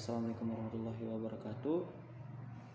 Assalamualaikum warahmatullahi wabarakatuh.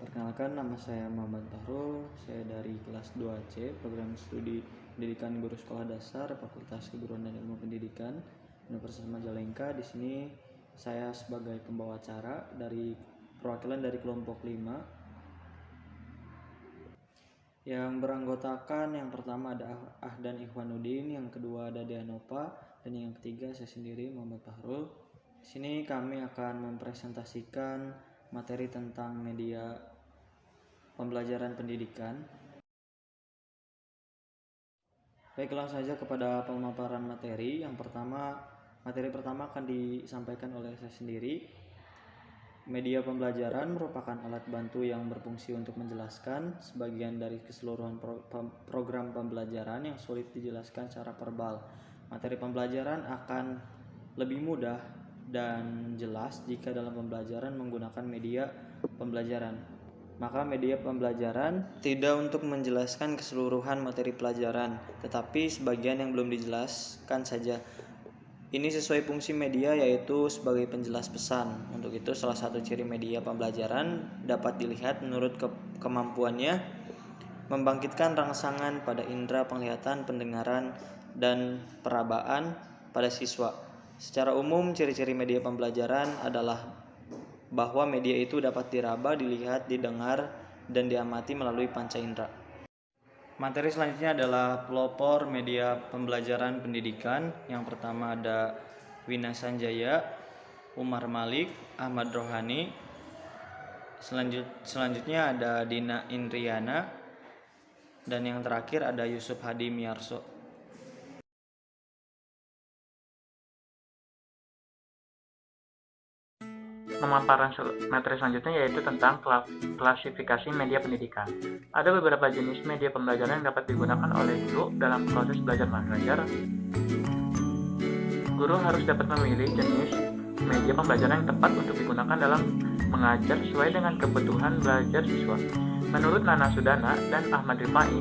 Perkenalkan, nama saya Muhammad Tahrul. Saya dari kelas 2C, program studi pendidikan guru sekolah dasar, Fakultas Keguruan dan Ilmu Pendidikan, Universitas Majalengka. Di sini saya sebagai pembawa acara dari perwakilan dari kelompok 5 yang beranggotakan yang pertama ada Ahdan Ikhwanuddin, yang kedua ada Deanova, dan yang ketiga saya sendiri Muhammad Tahrul. Di sini kami akan mempresentasikan materi tentang media pembelajaran pendidikan. Baik, langsung saja kepada pemaparan materi. Materi pertama akan disampaikan oleh saya sendiri. Media pembelajaran merupakan alat bantu yang berfungsi untuk menjelaskan sebagian dari keseluruhan program pembelajaran yang sulit dijelaskan secara verbal. Materi pembelajaran akan lebih mudah dan jelas jika dalam pembelajaran menggunakan media pembelajaran. Maka media pembelajaran tidak untuk menjelaskan keseluruhan materi pelajaran, tetapi sebagian yang belum dijelaskan saja. Ini sesuai fungsi media, yaitu sebagai penjelas pesan. Untuk itu, salah satu ciri media pembelajaran dapat dilihat menurut kemampuannya membangkitkan rangsangan pada indera penglihatan, pendengaran, dan perabaan pada siswa. Secara umum, ciri-ciri media pembelajaran adalah bahwa media itu dapat diraba, dilihat, didengar, dan diamati melalui panca indera. Materi selanjutnya adalah pelopor media pembelajaran pendidikan. Yang pertama ada Wina Sanjaya, Umar Malik, Ahmad Rohani. Selanjutnya ada Dina Indriana, dan yang terakhir ada Yusuf Hadi Miarso. Pemaparan materi selanjutnya yaitu tentang klasifikasi media pendidikan. Ada beberapa jenis media pembelajaran yang dapat digunakan oleh guru dalam proses belajar mengajar. Guru harus dapat memilih jenis media pembelajaran yang tepat untuk digunakan dalam mengajar sesuai dengan kebutuhan belajar siswa. Menurut Nana Sudana dan Ahmad Rifai,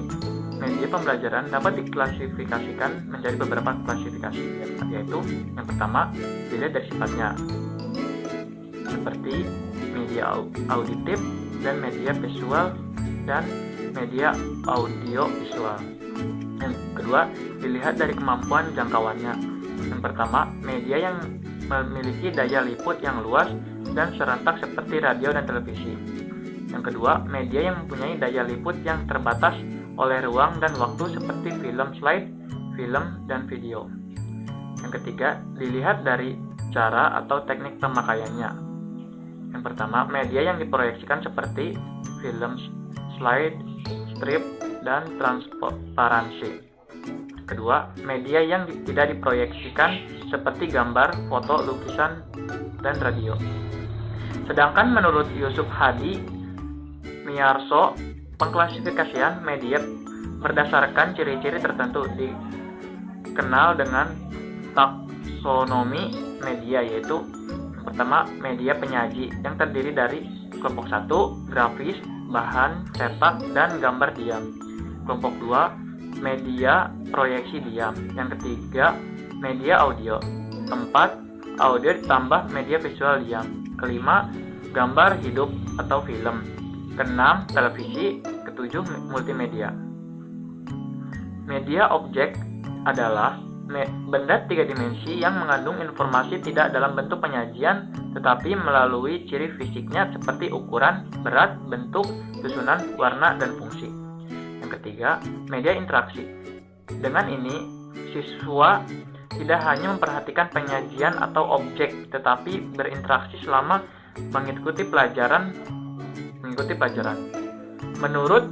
media pembelajaran dapat diklasifikasikan menjadi beberapa klasifikasi, yaitu yang pertama, dilihat dari sifatnya, seperti media auditif dan media visual dan media audio visual. Yang kedua, dilihat dari kemampuan jangkauannya. Yang pertama, media yang memiliki daya liput yang luas dan serentak seperti radio dan televisi. Yang kedua, media yang mempunyai daya liput yang terbatas oleh ruang dan waktu seperti film slide, film, dan video. Yang ketiga, dilihat dari cara atau teknik pemakaiannya. Yang pertama, media yang diproyeksikan seperti film, slide, strip, dan transparansi. Kedua, media yang tidak diproyeksikan seperti gambar, foto, lukisan, dan radio. Sedangkan menurut Yusuf Hadi Miarso, pengklasifikasian media berdasarkan ciri-ciri tertentu dikenal dengan taksonomi media, yaitu pertama, media penyaji yang terdiri dari kelompok 1, grafis, bahan, cetak, dan gambar diam. Kelompok 2, media proyeksi diam. Yang ketiga, media audio. 4, audio ditambah media visual diam. Kelima, gambar hidup atau film. Keenam, televisi. Ketujuh, multimedia. Media objek adalah benda 3 dimensi yang mengandung informasi tidak dalam bentuk penyajian tetapi melalui ciri fisiknya seperti ukuran, berat, bentuk, susunan, warna, dan fungsi. Yang ketiga, media interaksi. Dengan ini, siswa tidak hanya memperhatikan penyajian atau objek tetapi berinteraksi selama mengikuti pelajaran. Menurut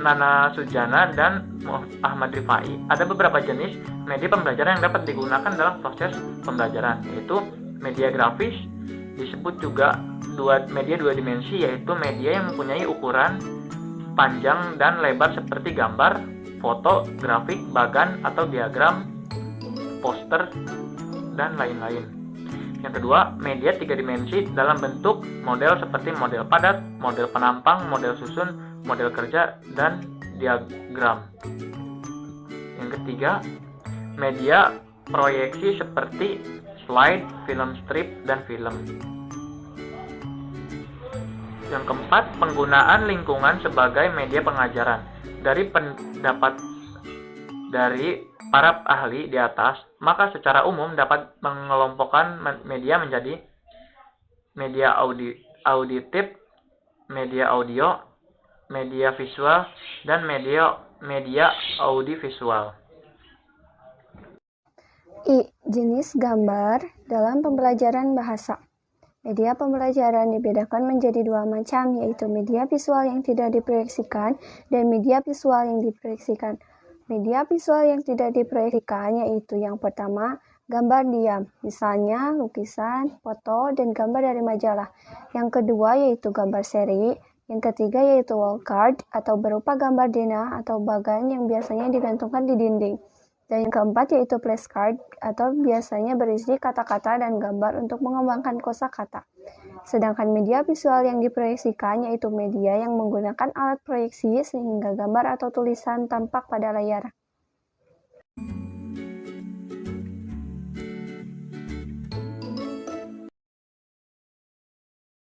Nana Sujana dan Ahmad Rifai, ada beberapa jenis media pembelajaran yang dapat digunakan dalam proses pembelajaran, yaitu media grafis, disebut juga media 2 dimensi, yaitu media yang mempunyai ukuran panjang dan lebar seperti gambar, foto, grafik, bagan atau diagram, poster, dan lain-lain. Yang kedua, media 3 dimensi dalam bentuk model seperti model padat, model penampang, model susun, model kerja, dan diagram. Yang ketiga, media proyeksi seperti slide, film strip, dan film. Yang keempat, penggunaan lingkungan sebagai media pengajaran. Dari pendapat dari para ahli di atas, maka secara umum dapat mengelompokkan media menjadi media auditif, media audio, media visual, dan media audiovisual. Jenis gambar dalam pembelajaran bahasa. Media pembelajaran dibedakan menjadi dua macam, yaitu media visual yang tidak diproyeksikan dan media visual yang diproyeksikan. Media visual yang tidak diproyeksikan yaitu yang pertama, gambar diam, misalnya lukisan, foto, dan gambar dari majalah. Yang kedua yaitu gambar seri. Yang ketiga yaitu wall card atau berupa gambar denah atau bagan yang biasanya digantungkan di dinding. Dan yang keempat yaitu flashcard atau biasanya berisi kata-kata dan gambar untuk mengembangkan kosakata. Sedangkan media visual yang diproyeksikan yaitu media yang menggunakan alat proyeksi sehingga gambar atau tulisan tampak pada layar.